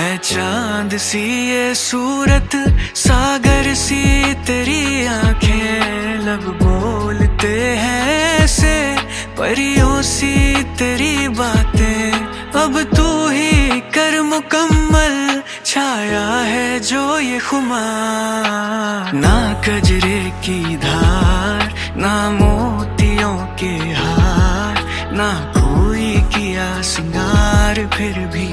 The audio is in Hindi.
है चांद सी ये सूरत, सागर सी तेरी आंखें, लब बोलते हैं ऐसे परियों सी तेरी बातें। अब तू ही कर मुकम्मल छाया है जो ये खुमार। ना कजरे की धार, ना मोतियों के हार, ना कोई किया सिंगार, फिर भी